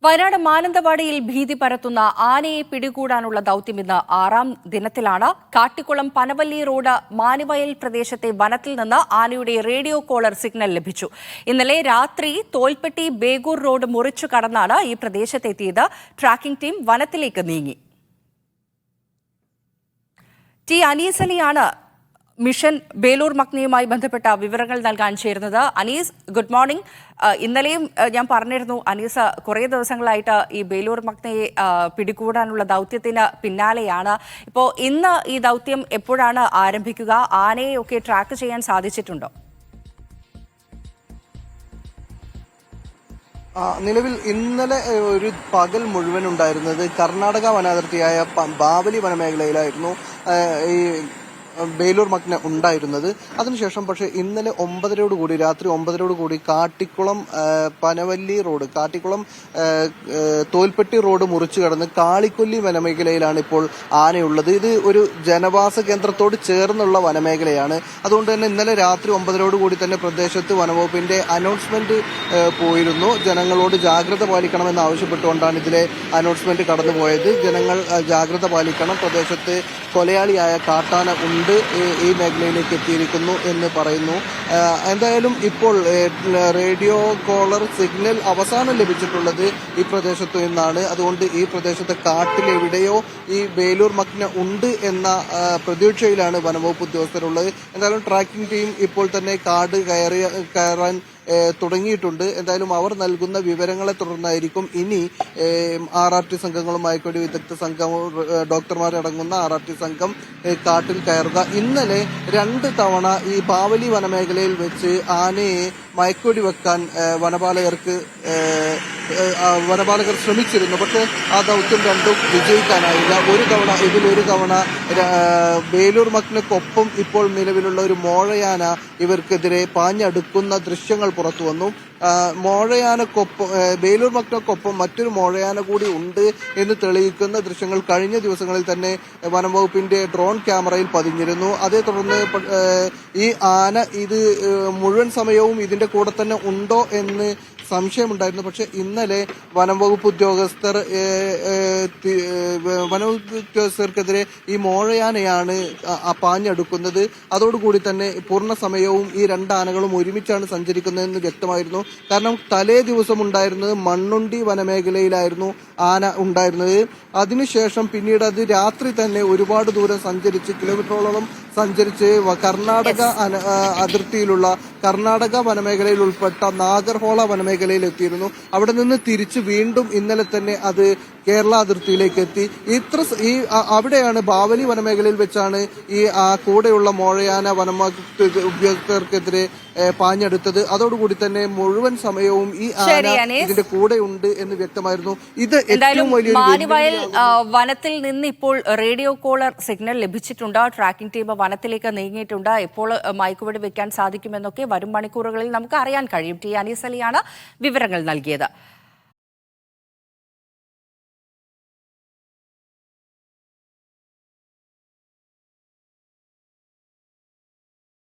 വയനാട് മാനന്തവാടിയിൽ ഭീതി പരത്തുന്ന ആനയെ പിടികൂടാനുള്ള ദൌത്യം ഇന്ന് 6ാം ദിനത്തിലാണ്. കാട്ടിക്കുളം പനവല്ലി റോഡ് മാനിവയൽ പ്രദേശത്തെ വനത്തിൽ നിന്ന് ആനയുടെ റേഡിയോ കോളർ സിഗ്നൽ ലഭിച്ചു. ഇന്നലെ രാത്രി തോൽപ്പെട്ടി ബേഗൂർ റോഡ് മുറിച്ചു കടന്നാണ് ഈ പ്രദേശത്തെത്തിയത്. ട്രാക്കിംഗ് ടീം വനത്തിലേക്ക് നീങ്ങി. ടി അനീസ് അലിയാണ് മിഷൻ ബേലൂർ മക്നയുമായി ബന്ധപ്പെട്ട വിവരങ്ങൾ നൽകാൻ ചേരുന്നത്. Anees, good morning. ഇന്നലെയും ഞാൻ പറഞ്ഞിരുന്നു, അനീസ് കുറേ ദിവസങ്ങളായിട്ട് ഈ ബേലൂർ മക്നയെ പിടികൂടാനുള്ള ദൗത്യത്തിന് പിന്നാലെയാണ്. ഇപ്പോൾ ഇന്ന് ഈ ദൗത്യം എപ്പോഴാണ് ആരംഭിക്കുക? ആനയെയൊക്കെ ട്രാക്ക് ചെയ്യാൻ സാധിച്ചിട്ടുണ്ടോ? നിലവിൽ ഇന്നലെ ഒരു പകൽ മുഴുവൻ ഉണ്ടായിരുന്നത് കർണാടക വനാതിർത്തിയായ ബാവലി വനമേഖലയിലായിരുന്നു ഈ ബേലൂർ മഗ്ന ഉണ്ടായിരുന്നത്. അതിനുശേഷം പക്ഷേ ഇന്നലെ രാത്രി 9:30 കാട്ടിക്കുളം പനവല്ലി റോഡ്, കാട്ടിക്കുളം തോൽപ്പെട്ടി റോഡ് മുറിച്ചു കടന്ന് കാളിക്കൊല്ലി വനമേഖലയിലാണ് ഇപ്പോൾ ആനയുള്ളത്. ഇത് ഒരു ജനവാസ കേന്ദ്രത്തോട് ചേർന്നുള്ള വനമേഖലയാണ്. അതുകൊണ്ട് തന്നെ ഇന്നലെ രാത്രി 9:30 തന്നെ പ്രദേശത്ത് വനംവകുപ്പിന്റെ അനൗൺസ്മെന്റ് പോയിരുന്നു. ജനങ്ങളോട് ജാഗ്രത പാലിക്കണമെന്ന് ആവശ്യപ്പെട്ടുകൊണ്ടാണ് ഇതിലെ അനൗൺസ്മെന്റ് കടന്നുപോയത്. ജനങ്ങൾ ജാഗ്രത പാലിക്കണം, പ്രദേശത്ത് കൊലയാളിയായ കാട്ടാന ഉണ്ട്, ഈ മേഖലയിലേക്ക് എത്തിയിരിക്കുന്നു എന്ന് പറയുന്നു. എന്തായാലും ഇപ്പോൾ റേഡിയോ കോളർ സിഗ്നൽ അവസാനം ലഭിച്ചിട്ടുള്ളത് ഈ പ്രദേശത്തു നിന്നാണ്. അതുകൊണ്ട് ഈ പ്രദേശത്തെ കാട്ടിലെവിടെയോ ഈ ബേലൂർ മഗ്ന ഉണ്ട് എന്ന പ്രതീക്ഷയിലാണ് വനംവകുപ്പ് ഉദ്യോഗസ്ഥരുള്ളത്. എന്തായാലും ട്രാക്കിംഗ് ടീം ഇപ്പോൾ തന്നെ കാട് കയറാൻ തുടങ്ങിയിട്ടുണ്ട്. എന്തായാലും അവർ നൽകുന്ന വിവരങ്ങളെ തുടർന്നായിരിക്കും ഇനി RRT സംഘങ്ങളുമായി കൂടി വിദഗ്ധ സംഘം, ഡോക്ടർമാരടങ്ങുന്ന RRT സംഘം കാട്ടിൽ കയറുക. ഇന്നലെ 2 തവണ ഈ ബാവലി വനമേഖലയിൽ വെച്ച് ആനയെ മയക്കുവെടി വെക്കാൻ വനപാലകർ ശ്രമിച്ചിരുന്നു. പക്ഷേ ആ ദൗത്യം രണ്ടും വിജയിക്കാനായില്ല. ഒരു തവണ ബേലൂർ മഗ്നക്കൊപ്പം ഇപ്പോൾ നിലവിലുള്ള ഒരു മോഴയാന ഇവർക്കെതിരെ പാഞ്ഞടുക്കുന്ന ദൃശ്യങ്ങൾ പുറത്തു വന്നു. ബേലൂർ മഗ്നക്കൊപ്പം മറ്റൊരു മോഴയാന കൂടി ഉണ്ട് എന്ന് തെളിയിക്കുന്ന ദൃശ്യങ്ങൾ കഴിഞ്ഞ ദിവസങ്ങളിൽ തന്നെ വനം വകുപ്പിന്റെ ഡ്രോൺ ക്യാമറയിൽ പതിഞ്ഞിരുന്നു. അതേ തുടർന്ന് ഈ ആന ഇത് മുഴുവൻ സമയവും ഇതിന്റെ കൂടെ തന്നെ ഉണ്ടോ എന്ന് സംശയമുണ്ടായിരുന്നു. പക്ഷെ ഇന്നലെ വനംവകുപ്പ് ഉദ്യോഗസ്ഥർക്കെതിരെ ഈ മോഴയാനയാണ് പാഞ്ഞടുക്കുന്നത്. അതോടുകൂടി തന്നെ പൂർണ്ണ സമയവും ഈ 2 ആനകളും ഒരുമിച്ചാണ് സഞ്ചരിക്കുന്നതെന്ന് വ്യക്തമായിരുന്നു. കാരണം തലേ ദിവസം ഉണ്ടായിരുന്നത് മണ്ണുണ്ടി വനമേഖലയിലായിരുന്നു ആന ഉണ്ടായിരുന്നത്. അതിനുശേഷം പിന്നീട് അത് രാത്രി തന്നെ ഒരുപാട് ദൂരം സഞ്ചരിച്ച്, കിലോമീറ്ററോളം സഞ്ചരിച്ച് കർണാടക അതിർത്തിയിലുള്ള കർണാടക വനമേഖലയിൽ ഉൾപ്പെട്ട നാഗർഹോള വനമേഖലയിൽ എത്തിയിരുന്നു. അവിടെ നിന്ന് തിരിച്ച് വീണ്ടും ഇന്നലെ തന്നെ അത് കേരള അതിർത്തിയിലേക്ക് എത്തി. അവിടെയാണ് ബാവലി വനമേഖലയിൽ വെച്ചാണ് ഈ കൂടെയുള്ള മോഴയാന ഉദ്യോഗസ്ഥർക്കെതിരെ പാഞ്ഞെടുത്തത്. അതോടുകൂടി തന്നെ മുഴുവൻ സമയവും ഈ ആന ഇതിന്റെ കൂടെയുണ്ട് എന്ന് വ്യക്തമായിരുന്നു. ഇത് ഏറ്റവും വലിയ വനത്തിൽ നിന്ന് ഇപ്പോൾ റേഡിയോ കോളർ സിഗ്നൽ ലഭിച്ചിട്ടുണ്ട്. ട്രാക്കിംഗ് ടീം വനത്തിലേക്ക് നീങ്ങിയിട്ടുണ്ട്. ഇപ്പോൾ മയക്കുവെടി വെക്കാൻ സാധിക്കുമെന്നൊക്കെ വരും മണിക്കൂറുകളിൽ നമുക്ക് അറിയാൻ കഴിയും. ടി അനീസ് അലിയാണ് വിവരങ്ങൾ നൽകിയത്.